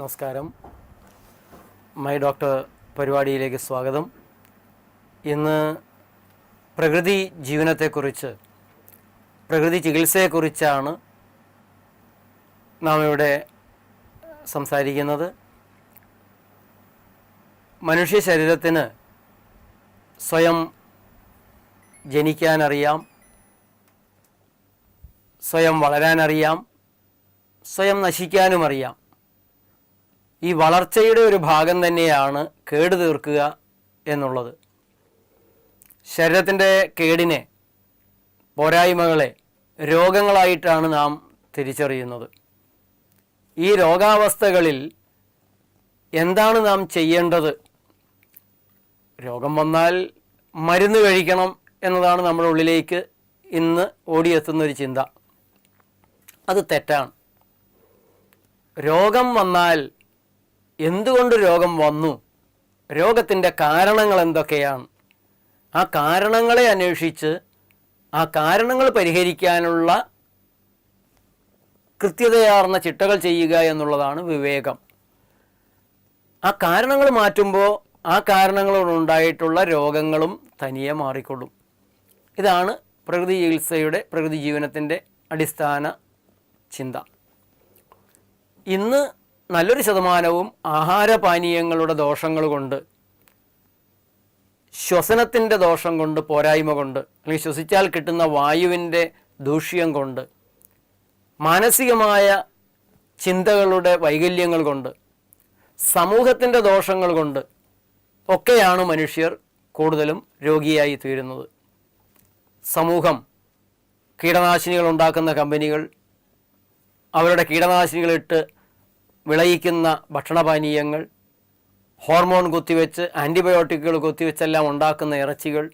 നമസ്കാരം. My doctor പരിപാടിയിലേക്ക് സ്വാഗതം. ഇന്ന് പ്രകൃതി ജീവനത്തെക്കുറിച്ച്, പ്രകൃതി ചികിത്സയെക്കുറിച്ചാണ് നാം ഇവിടെ സംസാരിക്കുന്നത്. മനുഷ്യ ശരീരത്തിന് സ്വയം ജനിക്കാനറിയാം, സ്വയം വളരാനറിയാം, സ്വയം നശിക്കാനും അറിയാം. ഈ വളർച്ചയുടെ ഒരു ഭാഗം തന്നെയാണ് കേടുതീർക്കുക എന്നുള്ളത്. ശരീരത്തിൻ്റെ കേടിനെ, പോരായ്മകളെ രോഗങ്ങളായിട്ടാണ് നാം തിരിച്ചറിയുന്നത്. ഈ രോഗാവസ്ഥകളിൽ എന്താണ് നാം ചെയ്യേണ്ടത്? രോഗം വന്നാൽ മരുന്ന് കഴിക്കണം എന്നതാണ് നമ്മുടെ ഉള്ളിലേക്ക് ഇന്ന് ഓടിയെത്തുന്നൊരു ചിന്ത. അത് തെറ്റാണ്. രോഗം വന്നാൽ എന്തുകൊണ്ട് രോഗം വന്നു, രോഗത്തിൻ്റെ കാരണങ്ങൾ എന്തൊക്കെയാണ്, ആ കാരണങ്ങളെ അന്വേഷിച്ച് ആ കാരണങ്ങൾ പരിഹരിക്കാനുള്ള കൃത്യതയാർന്ന ചിട്ടകൾ ചെയ്യുക എന്നുള്ളതാണ് വിവേകം. ആ കാരണങ്ങൾ മാറ്റുമ്പോൾ ആ കാരണങ്ങളോടുണ്ടായിട്ടുള്ള രോഗങ്ങളും തനിയെ മാറിക്കൊള്ളും. ഇതാണ് പ്രകൃതി ചികിത്സയുടെ, പ്രകൃതി ജീവനത്തിൻ്റെ അടിസ്ഥാന ചിന്ത. ഇന്ന് നല്ലൊരു ശതമാനവും ആഹാരപാനീയങ്ങളുടെ ദോഷങ്ങൾ കൊണ്ട്, ശ്വസനത്തിൻ്റെ ദോഷം കൊണ്ട്, പോരായ്മ കൊണ്ട്, അല്ലെങ്കിൽ ശ്വസിച്ചാൽ കിട്ടുന്ന വായുവിൻ്റെ ദൂഷ്യം കൊണ്ട്, മാനസികമായ ചിന്തകളുടെ വൈകല്യങ്ങൾ കൊണ്ട്, സമൂഹത്തിൻ്റെ ദോഷങ്ങൾ കൊണ്ട് ഒക്കെയാണ് മനുഷ്യർ കൂടുതലും രോഗിയായി തീരുന്നത്. സമൂഹം, കീടനാശിനികൾ ഉണ്ടാക്കുന്ന കമ്പനികൾ, അവരുടെ കീടനാശിനികളിട്ട് വിളയിക്കുന്ന ഭക്ഷണപാനീയങ്ങൾ, ഹോർമോൺ കുത്തിവെച്ച്, ആൻറ്റിബയോട്ടിക്കുകൾ കുത്തിവെച്ചെല്ലാം ഉണ്ടാക്കുന്ന ഇറച്ചികൾ,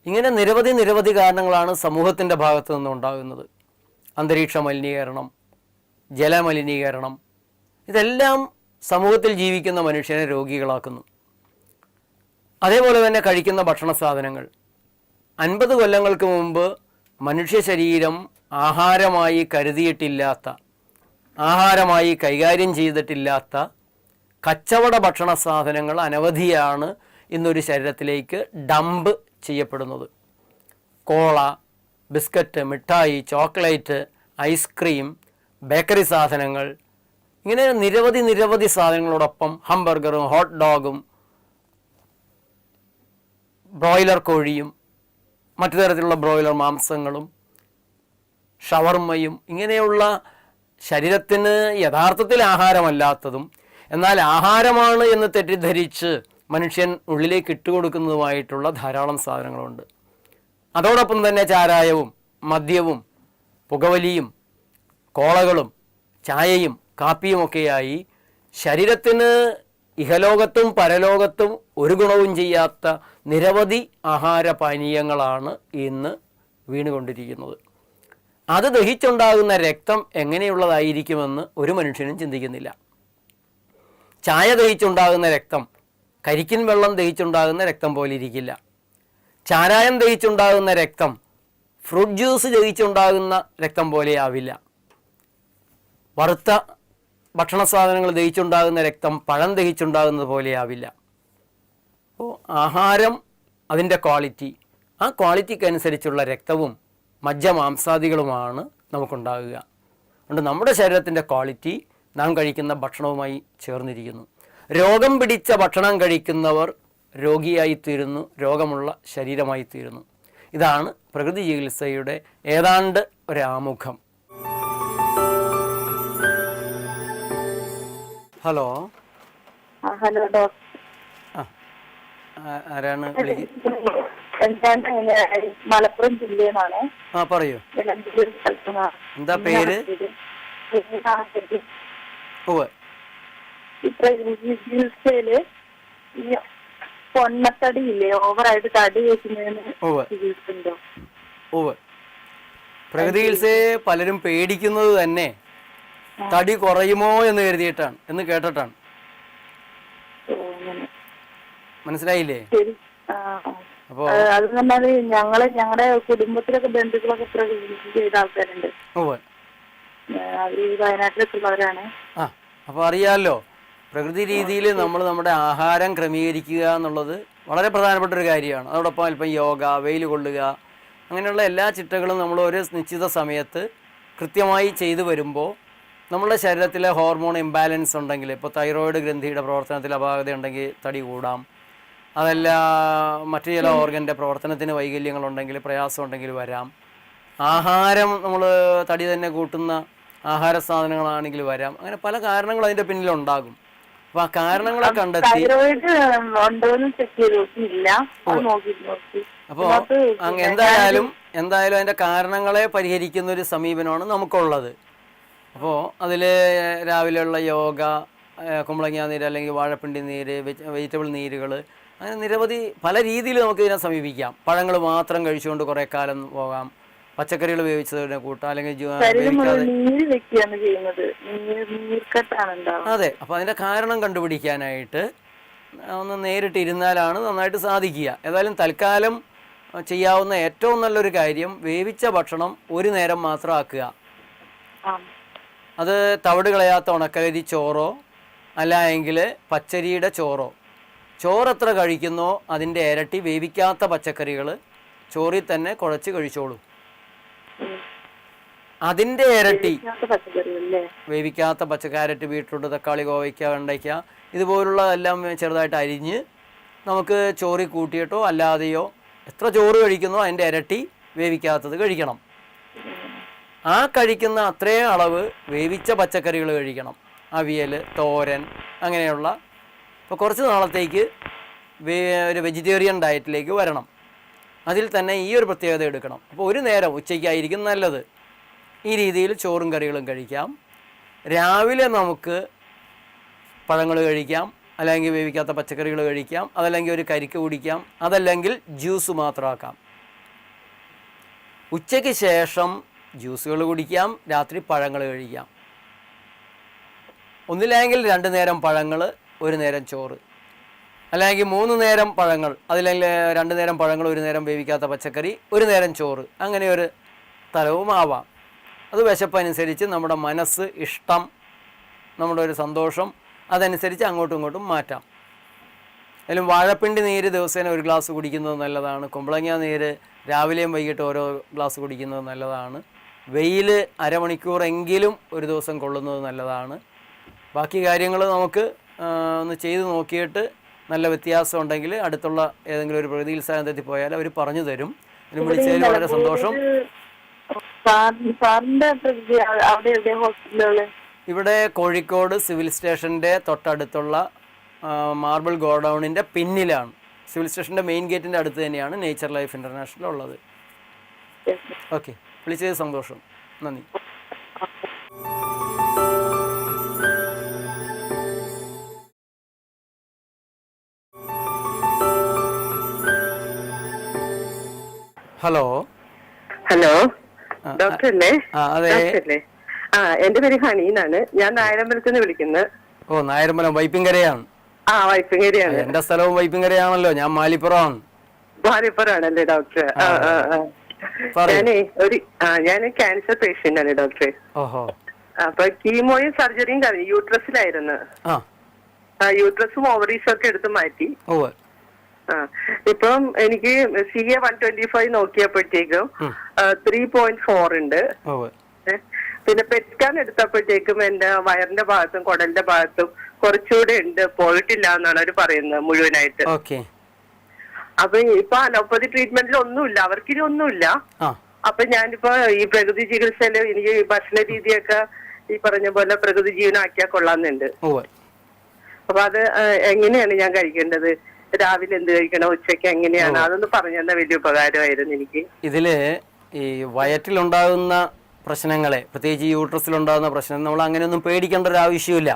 ഇങ്ങനെ നിരവധി കാരണങ്ങളാണ് സമൂഹത്തിൻ്റെ ഭാഗത്തു നിന്നുണ്ടാകുന്നത്. അന്തരീക്ഷ മലിനീകരണം, ജലമലിനീകരണം, ഇതെല്ലാം സമൂഹത്തിൽ ജീവിക്കുന്ന മനുഷ്യനെ രോഗികളാക്കുന്നു. അതേപോലെ തന്നെ കഴിക്കുന്ന ഭക്ഷണ സാധനങ്ങൾ. 50 കൊല്ലങ്ങൾക്ക് മുമ്പ് മനുഷ്യ ശരീരം ആഹാരമായി കരുതിയിട്ടില്ലാത്ത, ആഹാരമായി കൈകാര്യം ചെയ്തിട്ടില്ലാത്ത കച്ചവട ഭക്ഷണ സാധനങ്ങൾ അനവധിയാണ് ഇന്നൊരു ശരീരത്തിലേക്ക് ഡംപ് ചെയ്യപ്പെടുന്നത്. കോള, ബിസ്ക്കറ്റ്, മിഠായി, ചോക്ലേറ്റ്, ഐസ്ക്രീം, ബേക്കറി സാധനങ്ങൾ, ഇങ്ങനെ നിരവധി സാധനങ്ങളോടൊപ്പം ഹംബർഗറും ഹോട്ട് ഡോഗും ബ്രോയിലർ കോഴിയും മറ്റു തരത്തിലുള്ള ബ്രോയിലർ മാംസങ്ങളും ഷവർമ്മയും, ഇങ്ങനെയുള്ള ശരീരത്തിന് യഥാർത്ഥത്തിൽ ആഹാരമല്ലാത്തതും എന്നാൽ ആഹാരമാണ് എന്ന് തെറ്റിദ്ധരിച്ച് മനുഷ്യൻ ഉള്ളിലേക്ക് ഇട്ടുകൊടുക്കുന്നതുമായിട്ടുള്ള ധാരാളം സാധനങ്ങളുണ്ട്. അതോടൊപ്പം തന്നെ ചാരായവും മദ്യവും പുകവലിയും കോളകളും ചായയും കാപ്പിയുമൊക്കെയായി ശരീരത്തിന് ഇഹലോകത്തും പരലോകത്തും ഒരു ഗുണവും ചെയ്യാത്ത നിരവധി ആഹാരപാനീയങ്ങളാണ് ഇന്ന് വീണുകൊണ്ടിരിക്കുന്നത്. അത് ദഹിച്ചുണ്ടാകുന്ന രക്തം എങ്ങനെയുള്ളതായിരിക്കുമെന്ന് ഒരു മനുഷ്യനും ചിന്തിക്കുന്നില്ല. ചായ ദഹിച്ചുണ്ടാകുന്ന രക്തം കരിക്കിൻ വെള്ളം ദഹിച്ചുണ്ടാകുന്ന രക്തം പോലെ ഇരിക്കില്ല. ചാരായം ദഹിച്ചുണ്ടാകുന്ന രക്തം ഫ്രൂട്ട് ജ്യൂസ് ദഹിച്ചുണ്ടാകുന്ന രക്തം പോലെ ആവില്ല. വറുത്ത ഭക്ഷണ സാധനങ്ങൾ ദഹിച്ചുണ്ടാകുന്ന രക്തം പഴം ദഹിച്ചുണ്ടാകുന്നത് പോലെ ആവില്ല. അപ്പോൾ ആഹാരം, അതിൻ്റെ ക്വാളിറ്റി, ആ ക്വാളിറ്റിക്കനുസരിച്ചുള്ള രക്തവും മജ്ജമാംസാദികളുമാണ് നമുക്കുണ്ടാകുക. അതുകൊണ്ട് നമ്മുടെ ശരീരത്തിൻ്റെ ക്വാളിറ്റി നാം കഴിക്കുന്ന ഭക്ഷണവുമായി ചേർന്നിരിക്കുന്നു. രോഗം പിടിച്ച ഭക്ഷണം കഴിക്കുന്നവർ രോഗിയായിത്തീരുന്നു, രോഗമുള്ള ശരീരമായിത്തീരുന്നു. ഇതാണ് പ്രകൃതി ചികിത്സയുടെ ഏതാണ്ട് ഒരാമുഖം. ഹലോ. Hello doctor. ആരാണ്? മലപ്പുറം ജില്ലയിലാണ്. പറയൂ. എന്താ പേര്? ചികിത്സയില് പൊണ്ണത്തടി ഇല്ലേ, ഓവറായിട്ട് തടി വെക്കുന്നതിന് ചികിത്സയുണ്ടോ? പ്രകൃതി ചികിത്സയെ പലരും പേടിക്കുന്നത് തന്നെ തടി കുറയുമോ എന്ന് കരുതിയിട്ടാണ്, എന്ന് കേട്ടിട്ടാണ്. മനസ്സിലായില്ലേ? അപ്പൊ അത് പറഞ്ഞാല് ഞങ്ങളുടെ കുടുംബത്തിലൊക്കെ ബന്ധുക്കളൊക്കെ പ്രകൃതി ചെയ്ത ആൾക്കാരുണ്ട്. അവര് വയനാട്ടിലൊക്കെ ഉള്ളവരാണ്. അപ്പോൾ അറിയാമല്ലോ, പ്രകൃതി രീതിയിൽ നമ്മൾ നമ്മുടെ ആഹാരം ക്രമീകരിക്കുക എന്നുള്ളത് വളരെ പ്രധാനപ്പെട്ട ഒരു കാര്യമാണ്. അതോടൊപ്പം അല്പം യോഗ, വെയിൽ കൊള്ളുക, അങ്ങനെയുള്ള എല്ലാ ചിട്ടകളും നമ്മൾ ഒരു നിശ്ചിത സമയത്ത് കൃത്യമായി ചെയ്തു വരുമ്പോൾ നമ്മുടെ ശരീരത്തിലെ ഹോർമോൺ ഇംബാലൻസ് ഉണ്ടെങ്കിൽ, ഇപ്പോൾ തൈറോയിഡ് ഗ്രന്ഥിയുടെ പ്രവർത്തനത്തിൽ അപാകത ഉണ്ടെങ്കിൽ തടി കൂടാം, അതല്ല മറ്റു ചില ഓർഗൻ്റെ പ്രവർത്തനത്തിന് വൈകല്യങ്ങളുണ്ടെങ്കിൽ, പ്രയാസം ഉണ്ടെങ്കിൽ വരാം. ആഹാരം നമ്മൾ തടി തന്നെ കൂട്ടുന്ന ആഹാര സാധനങ്ങളാണെങ്കിൽ വരാം. അങ്ങനെ പല കാരണങ്ങളും അതിൻ്റെ പിന്നിലുണ്ടാകും. അപ്പോൾ ആ കാരണങ്ങളെ കണ്ടെത്തി അപ്പോൾ എന്തായാലും അതിൻ്റെ കാരണങ്ങളെ പരിഹരിക്കുന്ന ഒരു സമീപനമാണ് നമുക്കുള്ളത്. അപ്പോൾ അതിൽ രാവിലെയുള്ള യോഗ, കുമ്പളങ്ങ നീര് അല്ലെങ്കിൽ വാഴപ്പിണ്ടി നീര്, വെജിറ്റബിൾ നീരുകൾ, അങ്ങനെ നിരവധി പല രീതിയിൽ നമുക്ക് ഇതിനെ സമീപിക്കാം. പഴങ്ങൾ മാത്രം കഴിച്ചുകൊണ്ട് കുറേ കാലം പോകാം, പച്ചക്കറികൾ വേവിച്ചതിനെ കൂട്ടാം, അല്ലെങ്കിൽ അതെ. അപ്പോൾ അതിൻ്റെ കാരണം കണ്ടുപിടിക്കാനായിട്ട് ഒന്ന് നേരിട്ട് ഇരുന്നാലാണ് നന്നായിട്ട് സാധിക്കുക. ഏതായാലും തൽക്കാലം ചെയ്യാവുന്ന ഏറ്റവും നല്ലൊരു കാര്യം വേവിച്ച ഭക്ഷണം ഒരു നേരം മാത്രം ആക്കുക. അത് തവിട് കളയാത്ത ഉണക്കലരി ചോറോ അല്ല എങ്കിൽ പച്ചരിയുടെ ചോറോ. ചോറ് എത്ര കഴിക്കുന്നോ അതിൻ്റെ ഇരട്ടി വേവിക്കാത്ത പച്ചക്കറികൾ ചോറിൽ തന്നെ കുഴച്ച് കഴിച്ചോളൂ. അതിൻ്റെ ഇരട്ടി വേവിക്കാത്ത ക്യാരറ്റ്, ബീട്രൂട്ട്, തക്കാളി, കോവയ്ക്ക, വെണ്ടയ്ക്ക ഇതുപോലുള്ള എല്ലാം ചെറുതായിട്ട് അരിഞ്ഞ് നമുക്ക് ചോറിൽ കൂട്ടിയിട്ടോ അല്ലാതെയോ എത്ര ചോറ് കഴിക്കുന്നോ അതിൻ്റെ ഇരട്ടി വേവിക്കാത്തത് കഴിക്കണം. ആ കഴിക്കുന്ന അത്രയും അളവ് വേവിച്ച പച്ചക്കറികൾ കഴിക്കണം. അവിയൽ, തോരൻ, അങ്ങനെയുള്ള. ഇപ്പോൾ കുറച്ച് നാളത്തേക്ക് ഒരു വെജിറ്റേറിയൻ ഡയറ്റിലേക്ക് വരണം. അതിൽ തന്നെ ഈ ഒരു പ്രത്യേകത എടുക്കണം. അപ്പോൾ ഒരു നേരം ഉച്ചയ്ക്കായിരിക്കും നല്ലത് ഈ രീതിയിൽ ചോറും കറികളും കഴിക്കാം. രാവിലെ നമുക്ക് പഴങ്ങൾ കഴിക്കാം, അല്ലെങ്കിൽ വേവിക്കാത്ത പച്ചക്കറികൾ കഴിക്കാം, അതല്ലെങ്കിൽ ഒരു കരിക്ക് കുടിക്കാം, അതല്ലെങ്കിൽ ജ്യൂസ് മാത്രമാക്കാം. ഉച്ചയ്ക്ക് ശേഷം ജ്യൂസുകൾ കുടിക്കാം, രാത്രി പഴങ്ങൾ കഴിക്കാം. ഒന്നില്ലെങ്കിൽ 2 നേരം പഴങ്ങൾ, 1 നേരം ചോറ്, അല്ലെങ്കിൽ 3 നേരം പഴങ്ങൾ, അതില്ലെങ്കിൽ 2 നേരം പഴങ്ങൾ, 1 നേരം വേവിക്കാത്ത പച്ചക്കറി, 1 നേരം ചോറ്, അങ്ങനെ ഒരു തരവും ആവാം. അത് വിശപ്പനുസരിച്ച് നമ്മുടെ മനസ്സ്, ഇഷ്ടം, നമ്മുടെ ഒരു സന്തോഷം അതനുസരിച്ച് അങ്ങോട്ടും ഇങ്ങോട്ടും മാറ്റാം. അതിലും വാഴപ്പിണ്ടി നീര് ദിവസേന 1 ഗ്ലാസ് കുടിക്കുന്നത് നല്ലതാണ്. കുമ്പളങ്ങ നീര് രാവിലെയും വൈകിട്ട് ഓരോ ഗ്ലാസ് കുടിക്കുന്നത് നല്ലതാണ്. വെയിൽ അരമണിക്കൂറെങ്കിലും ഒരു ദിവസം കൊള്ളുന്നത് നല്ലതാണ്. ബാക്കി കാര്യങ്ങൾ നമുക്ക് ഒന്ന് ചെയ്ത് നോക്കിയിട്ട് നല്ല വ്യത്യാസം ഉണ്ടെങ്കിൽ അടുത്തുള്ള ഏതെങ്കിലും ഒരു പ്രകൃതി ഉത്സാഹത്തിൽ പോയാൽ അവർ പറഞ്ഞു തരും. ഇതിന് വിളിച്ചതിൽ വളരെ സന്തോഷം. ഇവിടെ കോഴിക്കോട് സിവിൽ സ്റ്റേഷൻ്റെ തൊട്ടടുത്തുള്ള മാർബിൾ ഗോഡൗണിൻ്റെ പിന്നിലാണ്. സിവിൽ സ്റ്റേഷൻ്റെ മെയിൻ ഗേറ്റിൻ്റെ അടുത്ത് തന്നെയാണ് നേച്ചർ ലൈഫ് ഇൻ്റർനാഷണൽ ഉള്ളത്. ഓക്കെ, വിളിച്ചത് സന്തോഷം, നന്ദി. ഹലോ ഡോക്ടർ അല്ലേ? അതെ. എന്റെ പേര് ഹണി എന്നാണ്. ഞാൻ നായരമ്പലത്തിൽ നിന്ന് വിളിക്കുന്നത്. ഓ, നായരമ്പലം വൈപ്പിങ്കരയാണ്. വൈപ്പിങ്കരയാണ്. എന്റെ സ്ഥലവും വൈപ്പിങ്കരയാണല്ലോ. ഞാൻ മാലിപ്പുറമാണ്. മാലിപ്പുറമാണല്ലേ ഡോക്ടർ? ഞാൻ ക്യാൻസർ പേഷ്യന്റ് ആണ് ഡോക്ടറെ. ഓഹോ. അപ്പൊ കീമോയും സർജറിയും കഴിഞ്ഞു. യൂട്രസിലായിരുന്നു. യൂട്രസും ഓവറീസും ഒക്കെ എടുത്ത് മാറ്റി. ഇപ്പം എനിക്ക് CA 125 നോക്കിയപ്പോഴത്തേക്കും 3.4 ഉണ്ട്. പിന്നെ പെറ്റ് സ്കാൻ എടുത്തപ്പോഴത്തേക്കും എന്റെ വയറിന്റെ ഭാഗത്തും കുടലിന്റെ ഭാഗത്തും കുറച്ചുകൂടെ ഉണ്ട്, പോയിട്ടില്ല എന്നാണ് അവർ പറയുന്നത് മുഴുവനായിട്ട്. അപ്പൊ ഇപ്പൊ അലോപ്പതി ട്രീറ്റ്മെന്റിൽ ഒന്നുമില്ല, അവർക്കിനി ഒന്നുമില്ല. അപ്പൊ ഞാനിപ്പോ ഈ പ്രകൃതി ചികിത്സയില് എനിക്ക് ഭക്ഷണ രീതിയൊക്കെ ഈ പറഞ്ഞ പോലെ പ്രകൃതി ജീവനാക്കിയാൽ കൊള്ളാന്നുണ്ട്. അപ്പൊ അത് എങ്ങനെയാണ് ഞാൻ കഴിക്കേണ്ടത്? രാവിലെ എന്ത് കഴിക്കണം, ഉച്ചയ്ക്ക് എങ്ങനെയാണ്? അതൊന്ന് പറഞ്ഞു തന്നാൽ വലിയ ഉപകാരമായിരുന്നു എനിക്ക്. ഇതില് ഈ വയറ്റിലുണ്ടാകുന്ന പ്രശ്നങ്ങളെ, പ്രത്യേകിച്ച് യൂട്രസിലുണ്ടാകുന്ന പ്രശ്നം, നമ്മൾ അങ്ങനെയൊന്നും പേടിക്കേണ്ട ഒരു ആവശ്യമില്ല.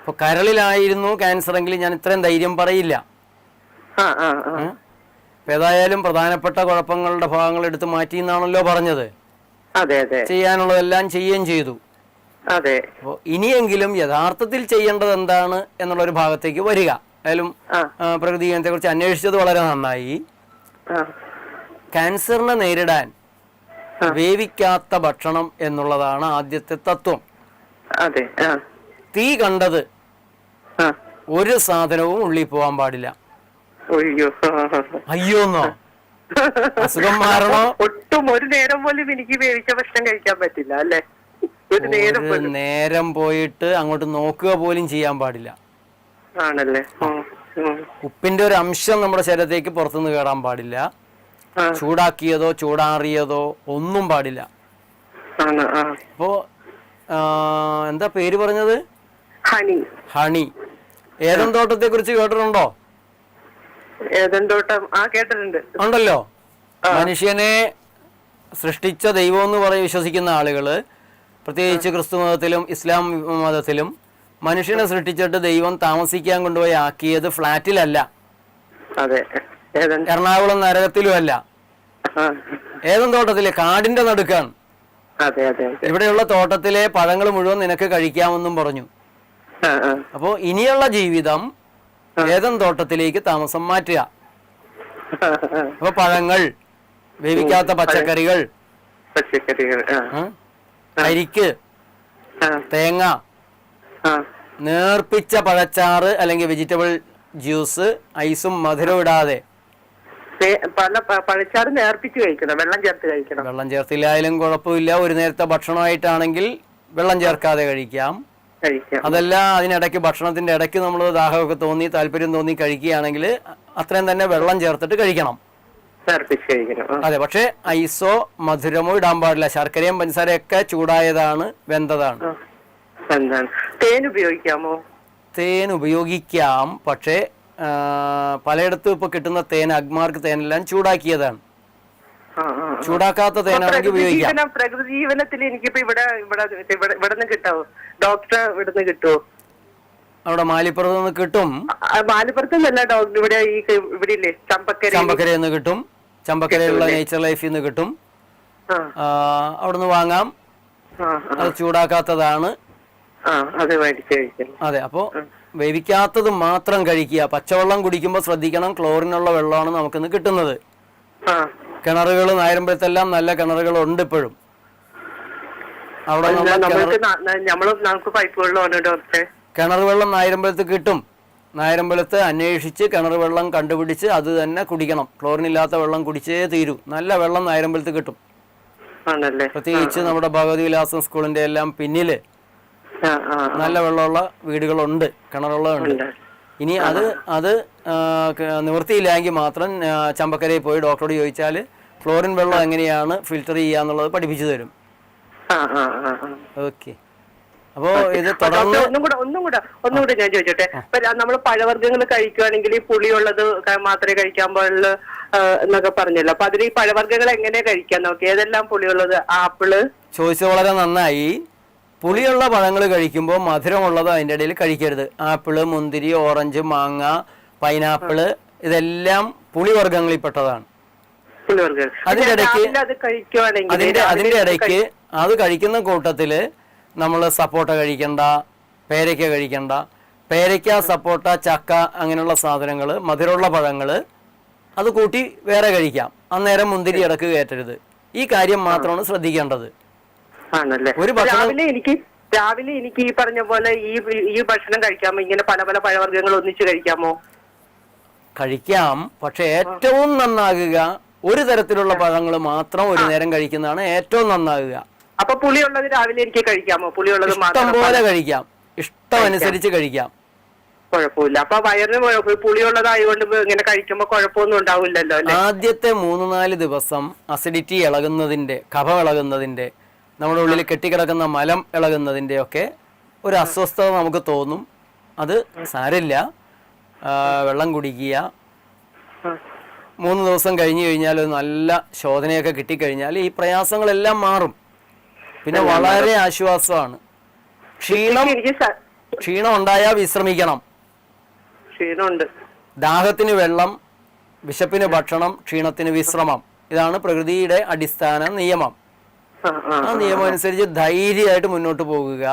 ഇപ്പൊ കരളിലായിരുന്നു ക്യാൻസർ എങ്കിൽ ഞാൻ ഇത്രയും ധൈര്യം പറയില്ല. ഏതായാലും പ്രധാനപ്പെട്ട കുഴപ്പങ്ങളുടെ ഭാഗങ്ങൾ എടുത്ത് മാറ്റി എന്നാണല്ലോ പറഞ്ഞത്. ചെയ്യാനുള്ളതെല്ലാം ചെയ്യുകയും ചെയ്തു. അപ്പോൾ ഇനിയെങ്കിലും യഥാർത്ഥത്തിൽ ചെയ്യേണ്ടത് എന്താണ് എന്നുള്ളൊരു ഭാഗത്തേക്ക് വരിക. ആയാലും പ്രകൃതി ജീവിതത്തെ കുറിച്ച് അന്വേഷിച്ചത് വളരെ നന്നായി. ക്യാൻസറിനെ നേരിടാൻ വേവിക്കാത്ത ഭക്ഷണം എന്നുള്ളതാണ് ആദ്യത്തെ തത്വം. തീ കണ്ടത് ആ. ഒരു സാധനവും ഉള്ളിൽ പോകാൻ പാടില്ല. അയ്യോ. അയ്യോന്നോ? അസുഖം മാറണോ? ഒട്ടും ഒരു നേരം പോലും എനിക്ക് വേവിച്ച ഭക്ഷണം കഴിക്കാൻ പറ്റില്ല അല്ലേ? ഒരു നേരം പോയിട്ട് അങ്ങോട്ട് നോക്കുക പോലും ചെയ്യാൻ പാടില്ല. ആണല്ലേ? ഉപ്പിന്റെ ഒരു അംശം നമ്മുടെ ശരീരത്തേക്ക് പുറത്തുനിന്ന് കയറാൻ പാടില്ല. ചൂടാക്കിയതോ ചൂടാറിയതോ ഒന്നും പാടില്ല. അപ്പോ എന്താ പേര് പറഞ്ഞത്? ഹണി. ഹണി. ഏദൻ തോട്ടത്തെ കുറിച്ച് കേട്ടിട്ടുണ്ടോ? ഏദൻ തോട്ടം കേട്ടിട്ടുണ്ട്. ഉണ്ടല്ലോ. മനുഷ്യനെ സൃഷ്ടിച്ച ദൈവം എന്ന് വിശ്വസിക്കുന്ന ആളുകള്, പ്രത്യേകിച്ച് ക്രിസ്തു മതത്തിലും ഇസ്ലാം മതത്തിലും, മനുഷ്യനെ സൃഷ്ടിച്ചിട്ട് ദൈവം താമസിക്കാൻ കൊണ്ടുപോയി ആക്കിയത് ഫ്ലാറ്റിലല്ല, എറണാകുളം നരകത്തിലും അല്ല, ഏദൻ തോട്ടത്തിലെ കാടിന്റെ നടുക്കാണ്. ഇവിടെയുള്ള തോട്ടത്തിലെ പഴങ്ങൾ മുഴുവൻ നിനക്ക് കഴിക്കാമെന്നും പറഞ്ഞു. അപ്പോ ഇനിയുള്ള ജീവിതം ഏദൻ തോട്ടത്തിലേക്ക് താമസം മാറ്റുക. അപ്പൊ പഴങ്ങൾ, വേവിക്കാത്ത പച്ചക്കറികൾ, കരിക്ക്, തേങ്ങ, നേർപ്പിച്ച പഴച്ചാറ് അല്ലെങ്കിൽ വെജിറ്റബിൾ ജ്യൂസ്, ഐസും മധുരം ഇടാതെ. പഴച്ചാറ് നേർപ്പിച്ച് കഴിക്കണം, വെള്ളം ചേർത്ത് കഴിക്കണം. വെള്ളം ചേർത്തില്ലായാലും കുഴപ്പമില്ല. ഒരു നേരത്തെ ഭക്ഷണമായിട്ടാണെങ്കിൽ വെള്ളം ചേർക്കാതെ കഴിക്കാം. അതല്ല, അതിനിടയ്ക്ക് ഭക്ഷണത്തിന്റെ ഇടയ്ക്ക് നമ്മൾ ദാഹമൊക്കെ തോന്നി താല്പര്യം തോന്നി കഴിക്കുകയാണെങ്കിൽ അത്രയും തന്നെ വെള്ളം ചേർത്തിട്ട് കഴിക്കണം. അതെ, പക്ഷെ ഐസോ മധുരമോ ഇടാൻ പാടില്ല. ശർക്കരയും പഞ്ചസാരയൊക്കെ ചൂടായതാണ്, വെന്തതാണ്. തേൻ ഉപയോഗിക്കാമോ? തേൻ ഉപയോഗിക്കാം, പക്ഷേ പലയിടത്തും ഇപ്പൊ കിട്ടുന്ന തേൻ, അഗ്മാർക്ക് തേനെല്ലാം ചൂടാക്കിയതാണ്. ചൂടാക്കാത്ത തേനാണെങ്കിൽ ഉപയോഗിക്കാം. പ്രകൃതി ജീവനത്തിൽ എനിക്കിപ്പോ ഇവിടെ കിട്ടാവോ? ഡോക്ടർ ഇവിടുന്ന് കിട്ടുമോ? അവിടെ മാലിപ്പുറത്ത് നിന്ന് കിട്ടും. മാലിപ്പുറത്തുനിന്നല്ല ഡോക്ടർ, ഇവിടെ ഇല്ലേ ചമ്പക്കരയിൽ നിന്ന് കിട്ടും. ചമ്പക്കരയിലുള്ള നേച്ചർ ലൈഫിൽ നിന്ന് കിട്ടും. അവിടുന്ന് വാങ്ങാം. അത് ചൂടാക്കാത്തതാണ്. അതെ, അപ്പോ വേവിക്കാത്തത് മാത്രം കഴിക്കുക. പച്ചവെള്ളം കുടിക്കുമ്പോൾ ശ്രദ്ധിക്കണം, ക്ലോറിനുള്ള വെള്ളമാണ് നമുക്കിന്ന് കിട്ടുന്നത്. കിണറുകൾ നായരമ്പലത്തെല്ലാം നല്ല കിണറുകളുണ്ട് ഇപ്പോഴും. അവിടെ കിണർ വെള്ളം നായരമ്പലത്ത് കിട്ടും. നായരമ്പലത്ത് അന്വേഷിച്ച് കിണർ വെള്ളം കണ്ടുപിടിച്ച് അത് തന്നെ കുടിക്കണം. ക്ലോറിൻ ഇല്ലാത്ത വെള്ളം കുടിച്ചേ തീരൂ. നല്ല വെള്ളം നായരമ്പലത്ത് കിട്ടും. പ്രത്യേകിച്ച് നമ്മുടെ ഭഗവതി വിലാസം സ്കൂളിന്റെ എല്ലാം പിന്നില് നല്ല വെള്ളമുള്ള വീടുകളുണ്ട്, കിണറുകളുണ്ട്. ഇനി അത് നിവൃത്തിയില്ലെങ്കിൽ മാത്രം ചമ്പക്കരയിൽ പോയി ഡോക്ടറോട് ചോദിച്ചാൽ ക്ലോറിൻ വെള്ളം എങ്ങനെയാണ് ഫിൽറ്റർ ചെയ്യാന്നുള്ളത് പഠിപ്പിച്ചു തരും. ഓക്കെ. അപ്പോ ഇത് തുടർന്ന് ഒന്നുകൂടെ ഞാൻ ചോദിച്ചോട്ടെ, നമ്മൾ പഴവർഗ്ഗങ്ങൾ കഴിക്കുകയാണെങ്കിൽ പുളിയുള്ളത് മാത്രമേ കഴിക്കാൻ പാടുള്ളൂ എന്നൊക്കെ പറഞ്ഞല്ലോ. അപ്പൊ അതിൽ ഈ പഴവർഗ്ഗങ്ങൾ എങ്ങനെ കഴിക്കാൻ നോക്കി? ഏതെല്ലാം പുളിയുള്ളത്? ആപ്പിള് ചോദിച്ചത് വളരെ നന്നായി. പുളിയുള്ള പഴങ്ങൾ കഴിക്കുമ്പോൾ മധുരമുള്ളത് അതിൻ്റെ ഇടയിൽ കഴിക്കരുത്. ആപ്പിള്, മുന്തിരി, ഓറഞ്ച്, മാങ്ങ, പൈനാപ്പിള് ഇതെല്ലാം പുളിവർഗ്ഗങ്ങളിൽപ്പെട്ടതാണ്. അതിന്റെ ഇടയ്ക്ക് അത് കഴിക്കുന്ന കൂട്ടത്തില് നമ്മൾ സപ്പോട്ട കഴിക്കണ്ട, പേരയ്ക്ക കഴിക്കണ്ട. പേരയ്ക്ക, സപ്പോട്ട, ചക്ക അങ്ങനെയുള്ള സാധനങ്ങൾ, മധുരമുള്ള പഴങ്ങൾ അത് കൂട്ടി വേറെ കഴിക്കാം. അന്നേരം മുന്തിരി ഇടക്ക് കയറ്റരുത്. ഈ കാര്യം മാത്രമാണ് ശ്രദ്ധിക്കേണ്ടത്. ഒരു രാവിലെ എനിക്ക് ഈ പറഞ്ഞ പോലെ ഈ ഭക്ഷണം കഴിക്കാമോ? ഇങ്ങനെ പല പല പഴവർഗ്ഗങ്ങൾ ഒന്നിച്ച് കഴിക്കാമോ? കഴിക്കാം, പക്ഷെ ഏറ്റവും നന്നാകുക ഒരു തരത്തിലുള്ള പഴങ്ങൾ മാത്രം ഒരു നേരം കഴിക്കുന്നതാണ് ഏറ്റവും നന്നാകുക. അപ്പൊ പുളിയുള്ളത് രാവിലെ എനിക്ക് കഴിക്കാമോ? പുളിയുള്ളത് ഇഷ്ടം പോലെ കഴിക്കാം, ഇഷ്ടം അനുസരിച്ച് കഴിക്കാം, കുഴപ്പമില്ല. അപ്പൊ വയറിന് പുളിയുള്ളതായതുകൊണ്ട് ഇങ്ങനെ കഴിക്കുമ്പോ കുഴപ്പമൊന്നും ഉണ്ടാവില്ലല്ലോ. ആദ്യത്തെ 3-4 ദിവസം അസിഡിറ്റി ഇളകുന്നതിന്റെ, കഫം ഇളകുന്നതിന്റെ, നമ്മുടെ ഉള്ളിൽ കെട്ടിക്കിടക്കുന്ന മലം ഇളകുന്നതിന്റെ ഒക്കെ ഒരു അസ്വസ്ഥത നമുക്ക് തോന്നും. അത് സാരമില്ല, വെള്ളം കുടിക്കുക. 3 ദിവസം കഴിഞ്ഞു കഴിഞ്ഞാൽ നല്ല ശോധനയൊക്കെ കിട്ടിക്കഴിഞ്ഞാൽ ഈ പ്രയാസങ്ങളെല്ലാം മാറും. പിന്നെ വളരെ ആശ്വാസമാണ്. ക്ഷീണം ഉണ്ടായാൽ വിശ്രമിക്കണം. ദാഹത്തിന് വെള്ളം, വിശപ്പിന് ഭക്ഷണം, ക്ഷീണത്തിന് വിശ്രമം. ഇതാണ് പ്രകൃതിയുടെ അടിസ്ഥാന നിയമം. ആ നിയമം അനുസരിച്ച് ധൈര്യമായിട്ട് മുന്നോട്ട് പോകുക.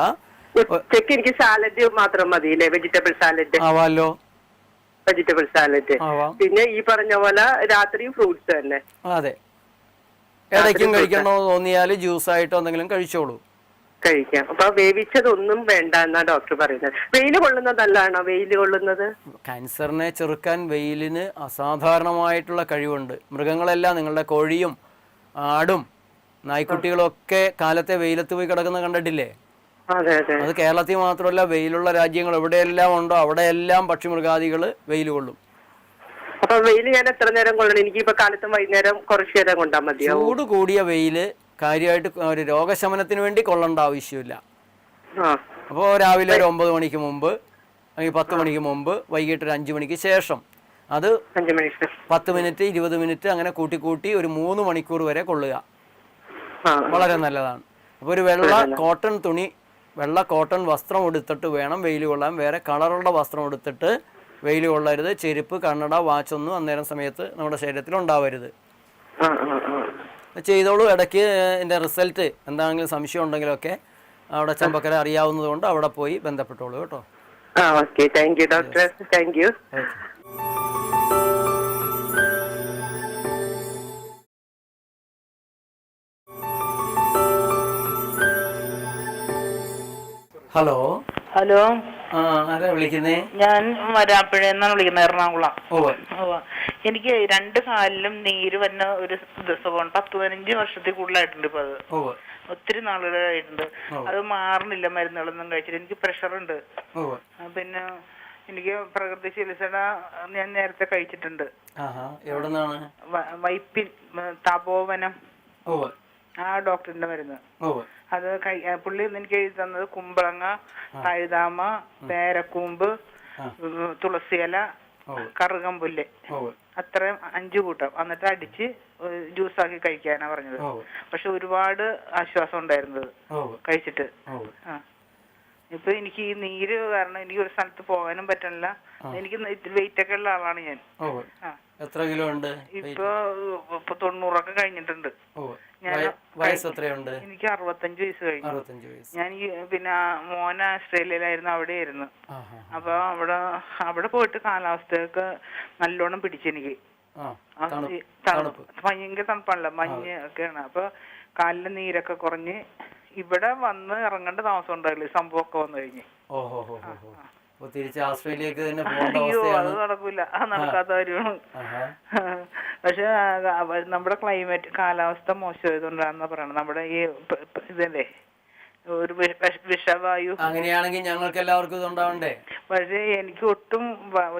എനിക്ക് സാലഡ് മാത്രം മതി, വെജിറ്റബിൾ സാലഡ് ആവാലോ? Vegetable salad. പിന്നെ ഈ പറഞ്ഞ പോലെ രാത്രി ഫ്രൂട്ട്സ് തന്നെ. അതെ, ഇടയ്ക്കും കഴിക്കണോ തോന്നിയാൽ ജ്യൂസ് ആയിട്ടോ എന്തെങ്കിലും കഴിച്ചോളൂ. കഴിക്കാം. അപ്പൊ വേവിച്ചതൊന്നും വേണ്ട എന്നാ ഡോക്ടർ പറയുന്നത്. വെയിൽ കൊള്ളുന്നത് നല്ലതാണോ? വെയിൽ കൊള്ളുന്നത് ക്യാൻസറിനെ ചെറുക്കാൻ വെയിലിന് അസാധാരണമായിട്ടുള്ള കഴിവുണ്ട്. മൃഗങ്ങളെല്ലാം നിങ്ങളുടെ കോഴിയും ആടും നായ്ക്കുട്ടികളും ഒക്കെ കാലത്തെ വെയിലത്ത് പോയി കിടക്കുന്ന കണ്ടിട്ടില്ലേ? അതെ അതെ. അത് കേരളത്തിൽ മാത്രമല്ല, വെയിലുള്ള രാജ്യങ്ങൾ എവിടെയെല്ലാം ഉണ്ടോ അവിടെയെല്ലാം പക്ഷിമൃഗാദികൾ വെയിൽ കൊള്ളും. അപ്പൊ വെയിൽ ഞാൻ എത്ര നേരം കൊള്ളണം? എനിക്ക് ഇപ്പൊ കാലത്തും വൈകുന്നേരം കുറച്ചു നേരം കൊണ്ടാ മതിയോ? ചൂട് കൂടിയ വെയില് കാര്യമായിട്ട് ഒരു രോഗശമനത്തിന് വേണ്ടി കൊള്ളേണ്ട ആവശ്യമില്ല. അപ്പോൾ രാവിലെ ഒരു 9 മണിക്ക് മുമ്പ് അല്ലെങ്കിൽ 10 മണിക്ക് മുമ്പ്, വൈകിട്ട് ഒരു 5 മണിക്ക് ശേഷം, അത് 10 മിനിറ്റ് 20 മിനിറ്റ് അങ്ങനെ കൂട്ടി കൂട്ടി ഒരു 3 മണിക്കൂർ വരെ കൊള്ളുക. വളരെ നല്ലതാണ്. അപ്പോൾ ഒരു വെള്ള കോട്ടൺ വസ്ത്രം എടുത്തിട്ട് വേണം വെയിൽ കൊള്ളാൻ. വേറെ കളറുള്ള വസ്ത്രം എടുത്തിട്ട് വെയിൽ കൊള്ളരുത്. ചെരുപ്പ്, കണ്ണട, വാച്ചൊന്നും അന്നേരം സമയത്ത് നമ്മുടെ ശരീരത്തിൽ ഉണ്ടാവരുത്. ചെയ്തോളൂ. ഇടയ്ക്ക് എൻ്റെ റിസൾട്ട് എന്താണെങ്കിലും സംശയം ഉണ്ടെങ്കിലൊക്കെ അവിടെ ചമ്പക്കര അറിയാവുന്നത് കൊണ്ട് അവിടെ പോയി ബന്ധപ്പെട്ടോളൂ കേട്ടോ. Okay, thank you doctor. Thank you. Hello. Hello, ആരാ വിളിക്കുന്നേ? ഞാൻ വരാപ്പുഴയെന്നാണ് വിളിക്കുന്നത്, എറണാകുളം. എനിക്ക് 2 കാലിലും നീര് വന്ന ഒരു ദിവസമാണ്. 10-15 വർഷത്തിൽ കൂടുതലായിട്ടുണ്ട് ഇപ്പൊ. അത് ഒത്തിരി നാളുകളായിട്ടുണ്ട്. അത് മാറുന്നില്ല മരുന്നുകളൊന്നും കഴിച്ചിട്ട്. എനിക്ക് പ്രഷറുണ്ട്. പിന്നെ എനിക്ക് പ്രകൃതി ചികിത്സ ഞാൻ നേരത്തെ കഴിച്ചിട്ടുണ്ട്. വൈപ്പിൻ തപോവനം, ആ ഡോക്ടറിന്റെ മരുന്ന്. അത് പുള്ളി എനിക്ക് എഴുതി തന്നത് കുമ്പളങ്ങ, തഴുതാമ, പേരക്കൂമ്പ്, തുളസിയില, കറുകമ്പുല്ല്, അത്രയും 5 കൂട്ടം എന്നിട്ട് അടിച്ച് ജ്യൂസാക്കി കഴിക്കാനാ പറഞ്ഞത്. പക്ഷെ ഒരുപാട് ആശ്വാസം ഉണ്ടായിരുന്നത് കഴിച്ചിട്ട്. ഇപ്പൊ എനിക്ക് ഈ നീര് കാരണം എനിക്ക് ഒരു സ്ഥലത്ത് പോകാനും പറ്റണില്ല. എനിക്ക് വെയിറ്റ് ഒക്കെ ഉള്ള ആളാണ് ഞാൻ. എത്ര കിലോ ഉണ്ട്? ഇപ്പൊ 90 കഴിഞ്ഞിട്ടുണ്ട്. എനിക്ക് 65 വയസ്സ് കഴിഞ്ഞു. ഞാൻ പിന്നെ മോൻ ഓസ്ട്രേലിയയിലായിരുന്നു, അവിടെയായിരുന്നു. അപ്പൊ അവിടെ പോയിട്ട് കാലാവസ്ഥയൊക്കെ നല്ലോണം പിടിച്ചെനിക്ക്. ഭയങ്കര തണുപ്പാണല്ലോ, മഞ്ഞ് ഒക്കെയാണ്. അപ്പൊ കാലിലെ നീരൊക്കെ കുറഞ്ഞ് ഇവിടെ വന്ന് ഇറങ്ങേണ്ട താമസം ഉണ്ടായില്ല സംഭവമൊക്കെ വന്നു കഴിഞ്ഞ്. അയ്യോ, അത് നടക്കൂല, അത് നടക്കാത്ത കാര്യമാണ്. പക്ഷെ നമ്മുടെ ക്ലൈമറ്റ് കാലാവസ്ഥ മോശമായതുകൊണ്ടാണെന്നാ പറയണത്. നമ്മുടെ ഈ ഇതല്ലേ ഒരു വിഷവായു. അങ്ങനെയാണെങ്കിൽ ഞങ്ങൾക്ക് എല്ലാവർക്കും ഇതുണ്ടാവണ്ടേ? പക്ഷെ എനിക്ക് ഒട്ടും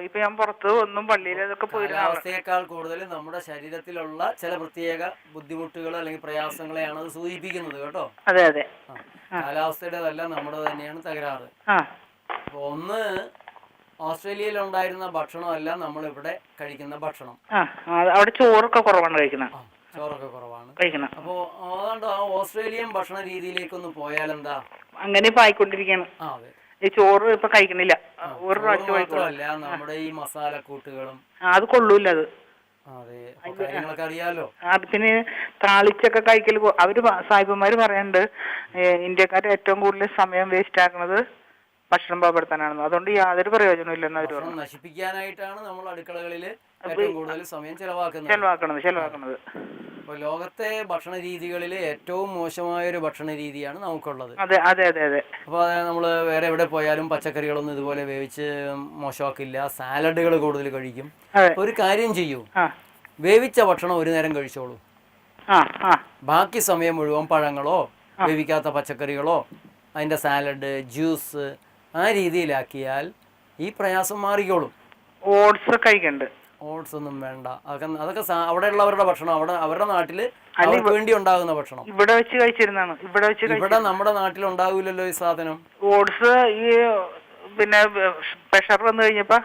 ഇപ്പൊ ഞാൻ പുറത്ത് ഒന്നും പള്ളിയിലൊക്കെ പോയിരുന്നേക്കാൾ കൂടുതൽ നമ്മുടെ ശരീരത്തിലുള്ള ചില പ്രത്യേക ബുദ്ധിമുട്ടുകൾ അല്ലെങ്കിൽ പ്രയാസങ്ങളെയാണ് അത് സൂചിപ്പിക്കുന്നത് കേട്ടോ. അതെ അതെ. കാലാവസ്ഥയുടേതല്ല, നമ്മുടെ തന്നെയാണ് തകരാറ്. ഒന്ന്, ഓസ്ട്രേലിയയിൽ ഉണ്ടായിരുന്ന ഭക്ഷണമല്ല നമ്മളിവിടെ കഴിക്കുന്ന ഭക്ഷണം. അവിടെ ചോറൊക്കെ കുറവാണ് കഴിക്കുന്നത്. ചോറൊക്കെ കുറവാണ് കഴിക്കണം. അപ്പോ അതുകൊണ്ട് ആ ഓസ്ട്രേലിയൻ ഭക്ഷണ രീതിയിലേക്കൊന്ന് പോയാലെന്താ? അങ്ങനെ ഇപ്പൊ ആയിക്കൊണ്ടിരിക്കുകയാണ്. ഈ ചോറ് ഇപ്പൊ കഴിക്കണില്ല. ഒരു മാത്രമല്ല, നമ്മുടെ ഈ മസാലക്കൂട്ടുകളും അത് കൊള്ളൂല. അത് കാര്യങ്ങളൊക്കെ അറിയാലോ. പിന്നെ താളിച്ചൊക്കെ കഴിക്കൽ അവര് സാഹിബന്മാര് പറയാനുണ്ട്, ഇന്ത്യക്കാർ ഏറ്റവും കൂടുതൽ സമയം വേസ്റ്റ് ആക്കുന്നത് ഭക്ഷണം പാകപ്പെടുത്താനാണെന്ന്. അതുകൊണ്ട് യാതൊരു പ്രയോജനവും ഇല്ലെന്ന് അവർ പറഞ്ഞു. നശിപ്പിക്കാനായിട്ടാണ് നമ്മൾ അടുക്കളകളിൽ ഏറ്റവും കൂടുതൽ സമയം ചെലവാക്കുന്നത്. ലോകത്തെ ഭക്ഷണ രീതികളിൽ ഏറ്റവും മോശമായ ഒരു ഭക്ഷണ രീതിയാണ് നമുക്കുള്ളത്. അതെ അതെ അതെ അതെ. അപ്പോൾ നമ്മൾ വേറെ എവിടെ പോയാലും പച്ചക്കറികളൊന്നും ഇതുപോലെ വേവിച്ച് മോശമാക്കില്ല. സാലഡുകൾ കൂടുതൽ കഴിക്കും. ഒരു കാര്യം ചെയ്യൂ, വേവിച്ച ഭക്ഷണം ഒരു നേരം കഴിച്ചോളൂ. ബാക്കി സമയം മുഴുവൻ പഴങ്ങളോ വേവിക്കാത്ത പച്ചക്കറികളോ അതിൻ്റെ സാലഡ്, ജ്യൂസ് ആ രീതിയിലാക്കിയാൽ ഈ പ്രയാസം മാറിക്കോളും. ഓട്സ് കഴിക്കണ്ട്. ഓട്സ് ഒന്നും വേണ്ട. അതൊക്കെ അവിടെ ഉള്ളവരുടെ ഭക്ഷണം, അവരുടെ നാട്ടില് അവർക്ക് വേണ്ടി ഉണ്ടാകുന്ന ഭക്ഷണം. ഇവിടെ വെച്ച് കഴിച്ചിരുന്നാണ്. ഇവിടെ നമ്മുടെ നാട്ടിൽ ഉണ്ടാകൂലല്ലോ ഈ സാധനം. ഓട്സ് ഈ പിന്നെ പ്രഷർ വന്നു കഴിഞ്ഞപ്പോ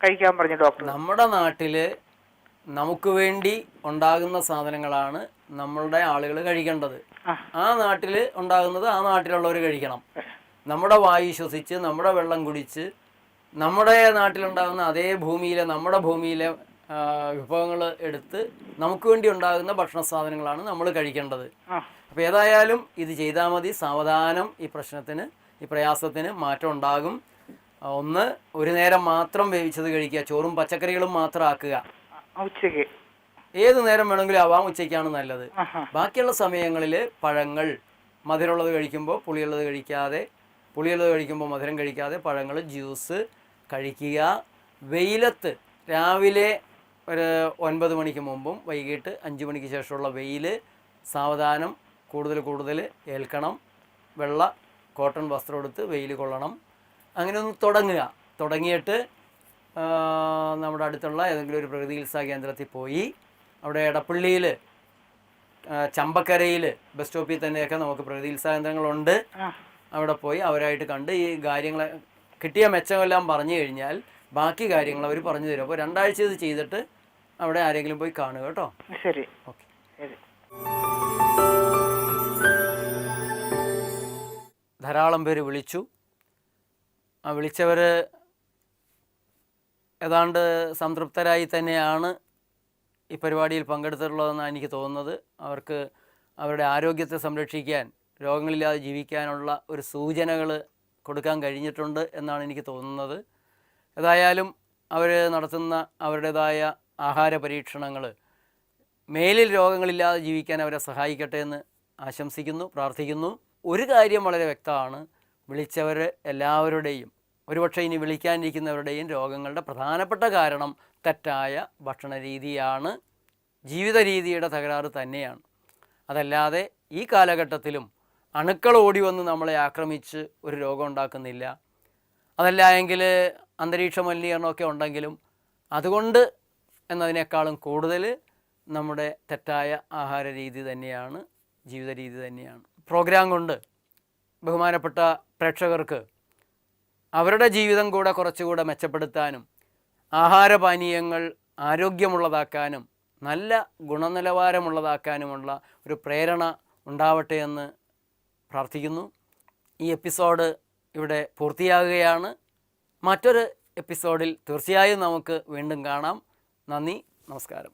കഴിക്കാൻ പറഞ്ഞു ഡോക്ടർ. നമ്മുടെ നാട്ടില് നമുക്ക് വേണ്ടി ഉണ്ടാകുന്ന സാധനങ്ങളാണ് നമ്മളുടെ ആളുകൾ കഴിക്കേണ്ടത്. ആ നാട്ടില് ഉണ്ടാകുന്നത് ആ നാട്ടിലുള്ളവർ കഴിക്കണം. നമ്മുടെ വായു ശ്വസിച്ച് നമ്മുടെ വെള്ളം കുടിച്ച് നമ്മുടെ നാട്ടിലുണ്ടാകുന്ന അതേ ഭൂമിയിലെ നമ്മുടെ ഭൂമിയിലെ വിഭവങ്ങൾ എടുത്ത് നമുക്ക് വേണ്ടി ഉണ്ടാകുന്ന ഭക്ഷണ സാധനങ്ങളാണ് നമ്മൾ കഴിക്കേണ്ടത്. അപ്പോൾ ഏതായാലും ഇത് ചെയ്താൽ മതി. സാവധാനം ഈ പ്രശ്നത്തിന്, ഈ പ്രയാസത്തിന് മാറ്റം ഉണ്ടാകും. ഒന്ന്, ഒരു നേരം മാത്രം വേവിച്ചത് കഴിക്കുക. ചോറും പച്ചക്കറികളും മാത്രം ആക്കുക. ഉച്ചയ്ക്ക് ഏത് നേരം വേണമെങ്കിലും ആവാം, ഉച്ചയ്ക്കാണ് നല്ലത്. ബാക്കിയുള്ള സമയങ്ങളിൽ പഴങ്ങൾ, മധുരമുള്ളത് കഴിക്കുമ്പോൾ പുളിയുള്ളത് കഴിക്കാതെ, പുളിയുള്ളത് കഴിക്കുമ്പോൾ മധുരം കഴിക്കാതെ പഴങ്ങൾ, ജ്യൂസ് കഴിക്കുക. വെയിലത്ത് രാവിലെ ഒരു 9 മണിക്ക് മുമ്പും വൈകിട്ട് 5 മണിക്ക് ശേഷമുള്ള വെയിൽ സാവധാനം കൂടുതൽ ഏൽക്കണം. വെള്ള കോട്ടൺ വസ്ത്രം എടുത്ത് വെയിൽ കൊള്ളണം. അങ്ങനെ ഒന്ന് തുടങ്ങിയിട്ട് നമ്മുടെ അടുത്തുള്ള ഏതെങ്കിലും ഒരു പ്രകൃതി ചികിത്സാ കേന്ദ്രത്തിൽ പോയി, അവിടെ എടപ്പള്ളിയിൽ ചമ്പക്കരയിൽ ബസ് സ്റ്റോപ്പിൽ തന്നെയൊക്കെ നമുക്ക് പ്രകൃതി ചികിത്സാ കേന്ദ്രങ്ങളുണ്ട്. അവിടെ പോയി അവരായിട്ട് കണ്ട് ഈ കാര്യങ്ങൾ കിട്ടിയ മെച്ചമെല്ലാം പറഞ്ഞു കഴിഞ്ഞാൽ ബാക്കി കാര്യങ്ങൾ അവർ പറഞ്ഞു തരും. അപ്പോൾ 2 ആഴ്ച ഇത് ചെയ്തിട്ട് അവിടെ ആരെങ്കിലും പോയി കാണുക കേട്ടോ. ശരി, ഓക്കെ. ശരി. ധാരാളം പേര് വിളിച്ചു. ആ വിളിച്ചവർ ഏതാണ്ട് സംതൃപ്തരായി തന്നെയാണ് ഈ പരിപാടിയിൽ പങ്കെടുത്തിട്ടുള്ളതെന്നാണ് എനിക്ക് തോന്നുന്നത്. അവർക്ക് അവരുടെ ആരോഗ്യത്തെ സംരക്ഷിക്കാൻ, രോഗങ്ങളില്ലാതെ ജീവിക്കാനുള്ള ഒരു സൂചനകൾ കൊടുക്കാൻ കഴിഞ്ഞിട്ടുണ്ട് എന്നാണ് എനിക്ക് തോന്നുന്നത്. ഏതായാലും അവർ നടത്തുന്ന അവരുടേതായ ആഹാര പരീക്ഷണങ്ങൾ മേലിൽ രോഗങ്ങളില്ലാതെ ജീവിക്കാൻ അവരെ സഹായിക്കട്ടെ എന്ന് ആശംസിക്കുന്നു, പ്രാർത്ഥിക്കുന്നു. ഒരു കാര്യം വളരെ വ്യക്തമാണ്, വിളിച്ചവർ എല്ലാവരുടെയും, ഒരുപക്ഷെ ഇനി വിളിക്കാനിരിക്കുന്നവരുടെയും രോഗങ്ങളുടെ പ്രധാനപ്പെട്ട കാരണം തെറ്റായ ഭക്ഷണ രീതിയാണ്, ജീവിത രീതിയുടെ തകരാറ് തന്നെയാണ്. അതല്ലാതെ ഈ കാലഘട്ടത്തിലും അണുക്കൾ ഓടി വന്ന് നമ്മളെ ആക്രമിച്ച് ഒരു രോഗം ഉണ്ടാക്കുന്നില്ല. അതല്ല എങ്കിൽ അന്തരീക്ഷ മലിനീകരണമൊക്കെ ഉണ്ടെങ്കിലും അതുകൊണ്ട് എന്നതിനേക്കാളും കൂടുതൽ നമ്മുടെ തെറ്റായ ആഹാര രീതി തന്നെയാണ്, ജീവിത രീതി തന്നെയാണ്. പ്രോഗ്രാം കൊണ്ട് ബഹുമാനപ്പെട്ട പ്രേക്ഷകർക്ക് അവരുടെ ജീവിതം കൂടെ കുറച്ചുകൂടെ മെച്ചപ്പെടുത്താനും ആഹാരപാനീയങ്ങൾ ആരോഗ്യമുള്ളതാക്കാനും നല്ല ഗുണനിലവാരമുള്ളതാക്കാനുമുള്ള ഒരു പ്രേരണ ഉണ്ടാവട്ടെ എന്ന് പ്രാർത്ഥിക്കുന്നു. ഈ എപ്പിസോഡ് ഇവിടെ പൂർത്തിയാകുകയാണ്. മറ്റൊരു എപ്പിസോഡിൽ തീർച്ചയായും നമുക്ക് വീണ്ടും കാണാം. നന്ദി, നമസ്കാരം.